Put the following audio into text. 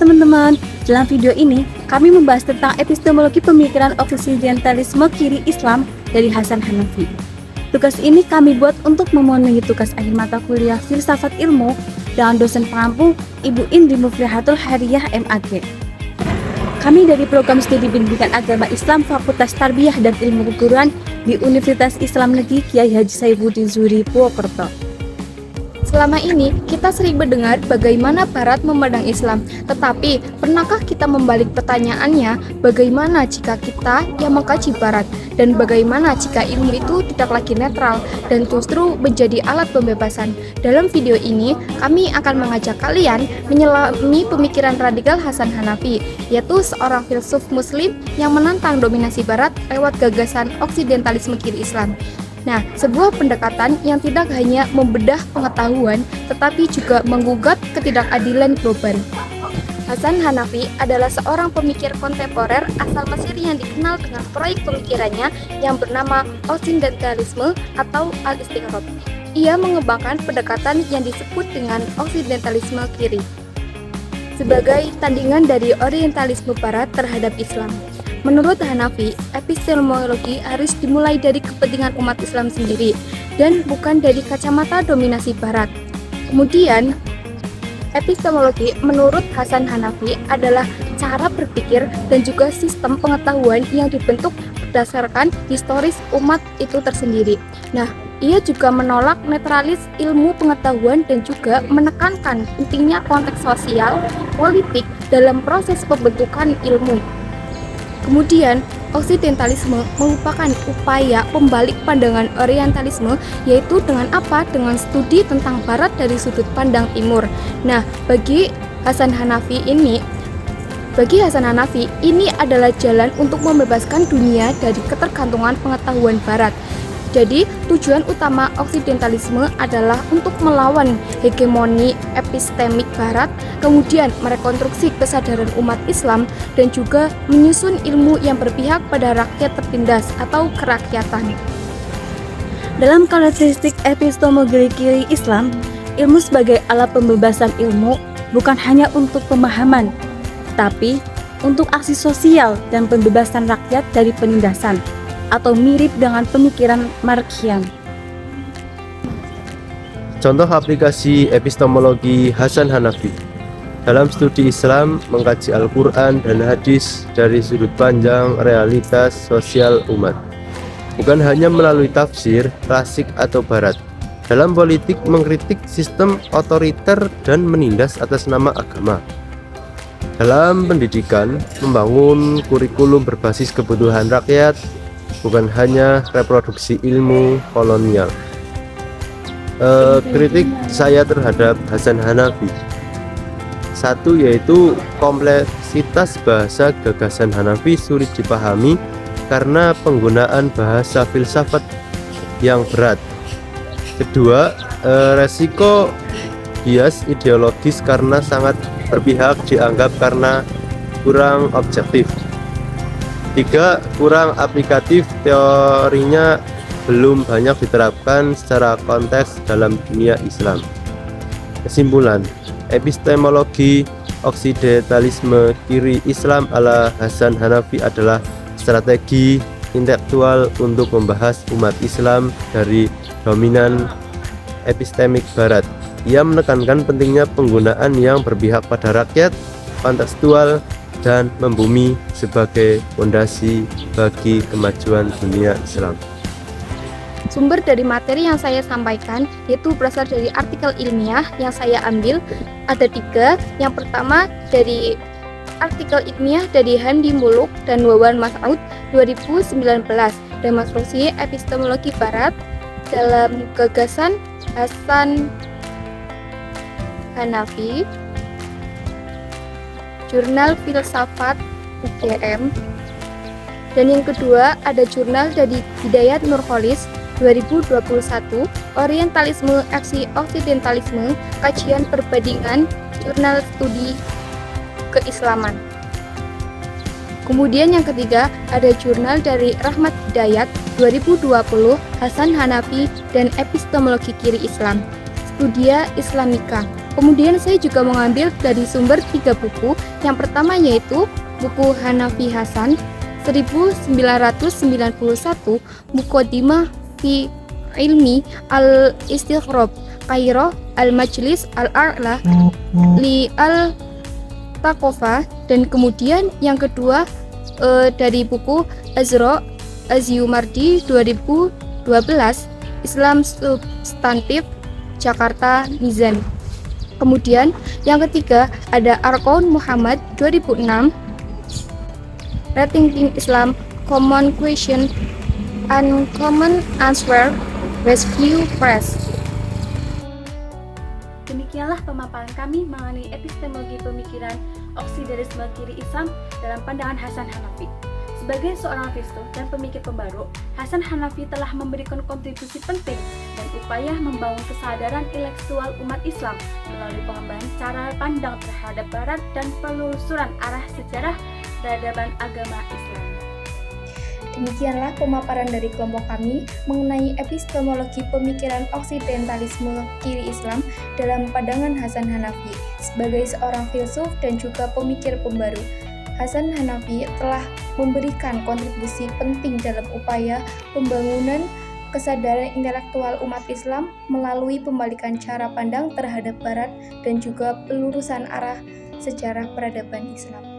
teman-teman, dalam video ini kami membahas tentang epistemologi pemikiran Oksidentalisme kiri Islam dari Hasan Hanafi. Tugas ini kami buat untuk memenuhi tugas akhir mata kuliah Filsafat Ilmu dengan dosen pengampu Ibu Indri Muflihatul Hariyah MAG. Kami dari program studi pendidikan agama Islam Fakultas Tarbiyah dan Ilmu Keguruan di Universitas Islam Negeri Kiai Haji Saifuddin Zuhri Purwokerto. Selama ini, kita sering mendengar bagaimana Barat memandang Islam. Tetapi, pernahkah kita membalik pertanyaannya, bagaimana jika kita yang mengkaji Barat? Dan bagaimana jika ilmu itu tidak lagi netral dan justru menjadi alat pembebasan? Dalam video ini, kami akan mengajak kalian menyelami pemikiran radikal Hasan Hanafi, yaitu seorang filsuf muslim yang menantang dominasi Barat lewat gagasan oksidentalisme kiri Islam. Nah, sebuah pendekatan yang tidak hanya membedah pengetahuan, tetapi juga menggugat ketidakadilan global. Hasan Hanafi adalah seorang pemikir kontemporer asal Mesir yang dikenal dengan proyek pemikirannya yang bernama Oksidentalisme atau Al-Istighraq. Ia mengembangkan pendekatan yang disebut dengan oksidentalisme kiri sebagai tandingan dari orientalisme Barat terhadap Islam. Menurut Hanafi, epistemologi harus dimulai dari kepentingan umat Islam sendiri dan bukan dari kacamata dominasi Barat. Kemudian, epistemologi menurut Hasan Hanafi adalah cara berpikir dan juga sistem pengetahuan yang dibentuk berdasarkan historis umat itu tersendiri. Nah, ia juga menolak netralis ilmu pengetahuan dan juga menekankan pentingnya konteks sosial, politik dalam proses pembentukan ilmu. Kemudian, oksidentalisme merupakan upaya pembalik pandangan orientalisme, yaitu dengan apa? Dengan studi tentang Barat dari sudut pandang Timur. Nah, bagi Hasan Hanafi ini adalah jalan untuk membebaskan dunia dari ketergantungan pengetahuan Barat. Jadi, tujuan utama oksidentalisme adalah untuk melawan hegemoni epistemik Barat, kemudian merekonstruksi kesadaran umat Islam, dan juga menyusun ilmu yang berpihak pada rakyat tertindas atau kerakyatan. Dalam karakteristik epistemologi kiri Islam, ilmu sebagai alat pembebasan ilmu bukan hanya untuk pemahaman, tapi untuk aksi sosial dan pembebasan rakyat dari penindasan, atau mirip dengan pemikiran Marxian. Contoh aplikasi epistemologi Hasan Hanafi dalam studi Islam mengkaji Al-Quran dan hadis dari sudut pandang realitas sosial umat, bukan hanya melalui tafsir, klasik atau Barat. Dalam politik mengkritik sistem otoriter dan menindas atas nama agama. Dalam pendidikan membangun kurikulum berbasis kebutuhan rakyat, bukan hanya reproduksi ilmu kolonial. Kritik saya terhadap Hasan Hanafi, satu yaitu kompleksitas bahasa gagasan Hanafi sulit dipahami karena penggunaan bahasa filsafat yang berat. Kedua, resiko bias ideologis karena sangat berpihak dianggap karena kurang objektif. Tiga, kurang aplikatif, teorinya belum banyak diterapkan secara konteks dalam dunia Islam. Kesimpulan, epistemologi oksidentalisme kiri Islam ala Hasan Hanafi adalah strategi intelektual untuk membahas umat Islam dari dominan epistemik Barat. Ia menekankan pentingnya penggunaan yang berpihak pada rakyat, kontekstual, dan membumi sebagai fondasi bagi kemajuan dunia Islam. Sumber dari materi yang saya sampaikan yaitu berasal dari artikel ilmiah yang saya ambil. Ada 3. Yang pertama dari artikel ilmiah dari Hamdi Muluk dan Wawan Mas'ud 2019, Demonstrasi Epistemologi Barat dalam gagasan Hasan Hanafi, Jurnal Filsafat UGM. Dan yang kedua ada jurnal dari Hidayat Nurholis 2021, Orientalisme Aksi Oksidentalisme, Kajian Perbandingan, Jurnal Studi Keislaman. Kemudian yang ketiga ada jurnal dari Rahmat Hidayat 2020, Hasan Hanafi dan Epistemologi Kiri Islam, Studia Islamika, Kemudian saya juga mengambil dari sumber 3 buku. Yang pertama yaitu buku Hanafi Hasan 1991, Muqaddimah fi Ilmi Al-Istighrab, Kairo, Al-Majlis Al-A'la li Al-Taqofa, dan kemudian yang kedua dari buku Azra Aziumardi 2012, Islam Substantif, Jakarta Mizan. Kemudian yang ketiga ada Arqaun Muhammad 2006, Rethinking Islam, Common Question and Common Answer, Westview Press. Demikianlah pemaparan kami mengenai epistemologi pemikiran oksidarisme kiri Islam dalam pandangan Hasan Hanafi. Sebagai seorang filsuf dan pemikir pembaru, Hasan Hanafi telah memberikan kontribusi penting dan upaya membangun kesadaran intelektual umat Islam melalui pengembangan cara pandang terhadap Barat dan penelusuran arah sejarah peradaban agama Islam. Demikianlah pemaparan dari kelompok kami mengenai epistemologi pemikiran oksidentalisme kiri Islam dalam pandangan Hasan Hanafi. Sebagai seorang filsuf dan juga pemikir pembaru, Hasan Hanafi telah memberikan kontribusi penting dalam upaya pembangunan kesadaran intelektual umat Islam melalui pembalikan cara pandang terhadap Barat dan juga pelurusan arah sejarah peradaban Islam.